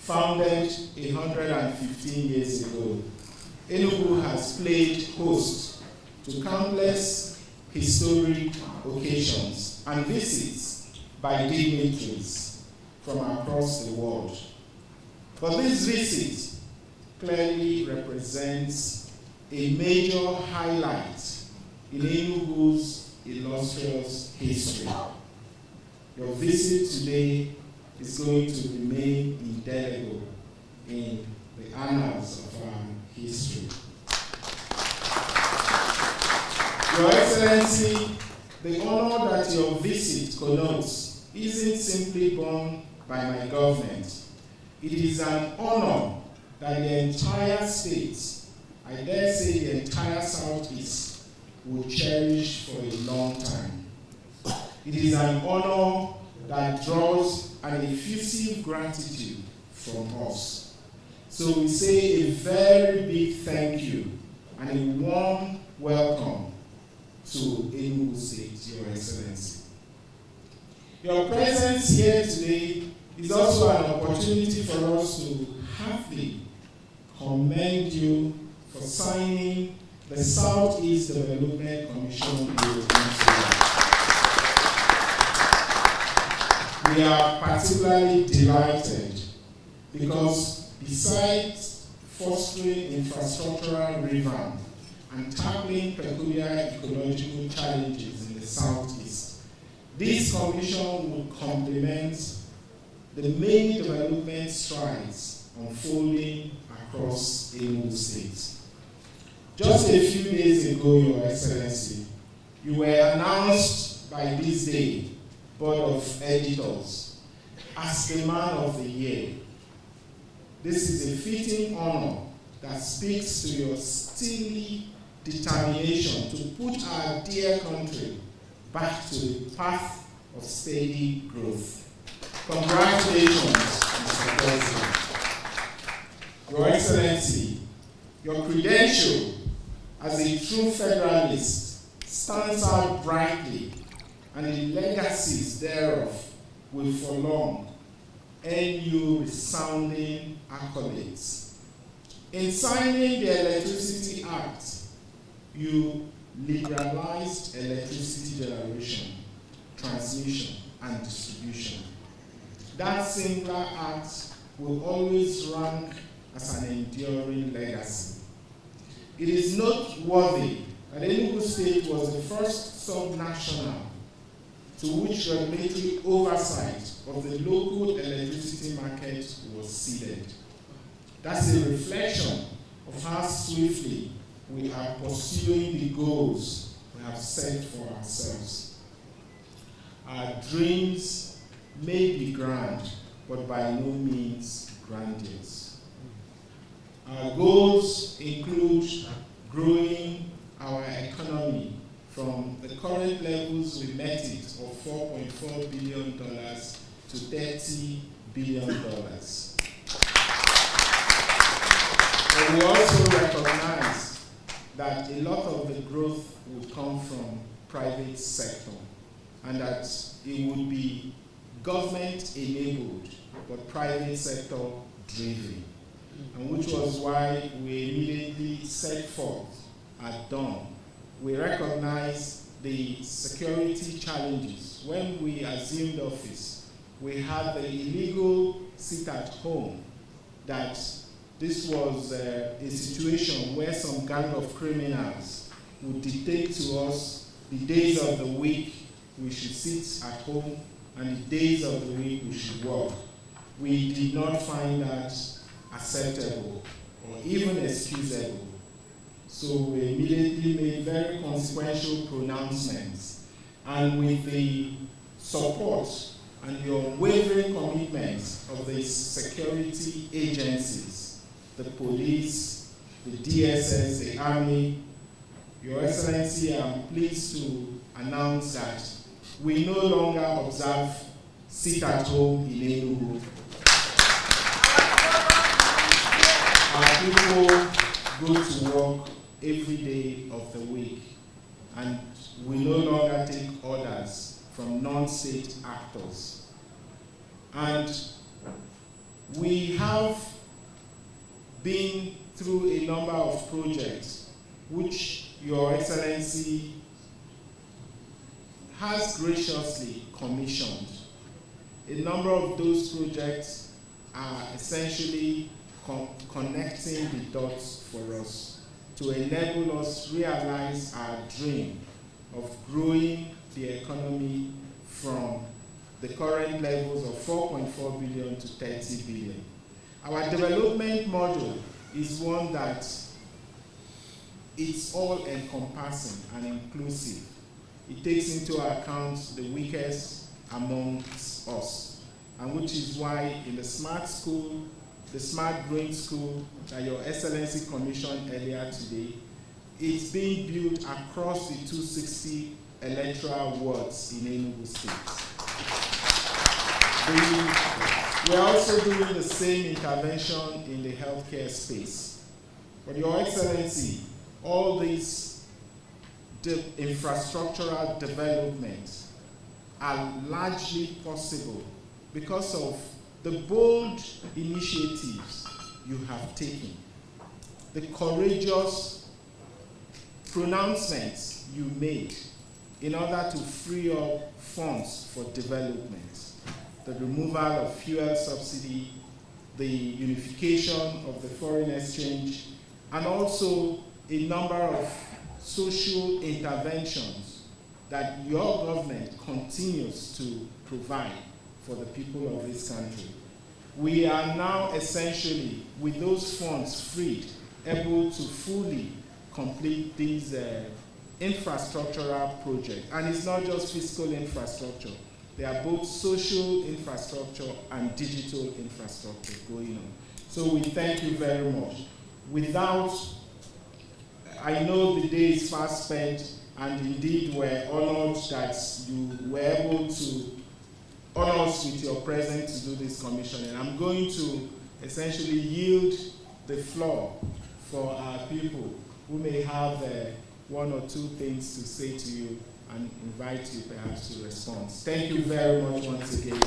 founded 115 years ago, Enugu has played host to countless historic occasions and visits by dignitaries from across the world. But this visit clearly represents a major highlight in Enugu's illustrious history. Your visit today is going to remain indelible in the annals of our history. Your Excellency, the honor that your visit connotes isn't simply borne by my government. It is an honor that the entire state, I dare say the entire Southeast, will cherish for a long time. It is an honor that draws an effusive gratitude from us. So we say a very big thank you and a warm welcome to Enugu State, Your Excellency. Your presence here today is also an opportunity for us to happily commend you for signing the Southeast Development Commission bill. We are particularly delighted because besides fostering infrastructural revamp and tackling peculiar ecological challenges in the Southeast, this commission will complement the many development strides unfolding across Enugu State. Just a few days ago, Your Excellency, you were announced by this day Board of Editors as the Man of the Year. This is a fitting honor that speaks to your steely determination to put our dear country back to the path of steady growth. Congratulations, Mr. President. Your Excellency, your credential as a true federalist stands out brightly, and the legacies thereof will for long earn you resounding accolades. In signing the Electricity Act, you liberalized electricity generation, transmission, and distribution. That singular act will always rank as an enduring legacy. It is noteworthy that Enugu State was the first subnational to which regulatory oversight of the local electricity market was ceded. That's a reflection of how swiftly we are pursuing the goals we have set for ourselves. Our dreams may be grand, but by no means grandiose. Our goals include growing our economy from the current levels we met it of $4.4 billion to $30 billion. But we also recognize that a lot of the growth will come from private sector and that it would be government enabled but private sector driven, and which was why we immediately set forth at dawn. We recognize the security challenges. When we assumed office, we had the illegal sit at home, that this was a situation where some gang of criminals would dictate to us the days of the week we should sit at home and the days of the week we should work. We did not find that acceptable or even excusable. So we immediately made very consequential pronouncements, and with the support and the unwavering commitment of the security agencies, the police, the DSS, the Army, Your Excellency, I'm pleased to announce that we no longer observe sit at home in Enugu. Our people go to work every day of the week, and we no longer take orders from non-state actors. And We have been through a number of projects which Your Excellency has graciously commissioned. A number of those projects are essentially connecting the dots for us to enable us realize our dream of growing the economy from the current levels of 4.4 billion to 30 billion. Our development model is one that it's all encompassing and inclusive. It takes into account the weakest amongst us, and which is why in the smart school, the smart growing school that Your Excellency commissioned earlier today, it's being built across the 260 electoral wards in Enugu State. We are also doing the same intervention in the healthcare space. But Your Excellency, all these infrastructural developments are largely possible because of the bold initiatives you have taken, the courageous pronouncements you made in order to free up funds for development, the removal of fuel subsidy, the unification of the foreign exchange, and also a number of social interventions that your government continues to provide for the people of this country. We are now essentially, with those funds freed, able to fully complete these infrastructural projects. And it's not just fiscal infrastructure. They are both social infrastructure and digital infrastructure going on. So we thank you very much. I know the day is fast spent, and indeed we're honored that you were able to honor us with your presence to do this commissioning. I'm going to essentially yield the floor for our people who may have one or two things to say to you and invite you perhaps to respond. Thank you very much once again.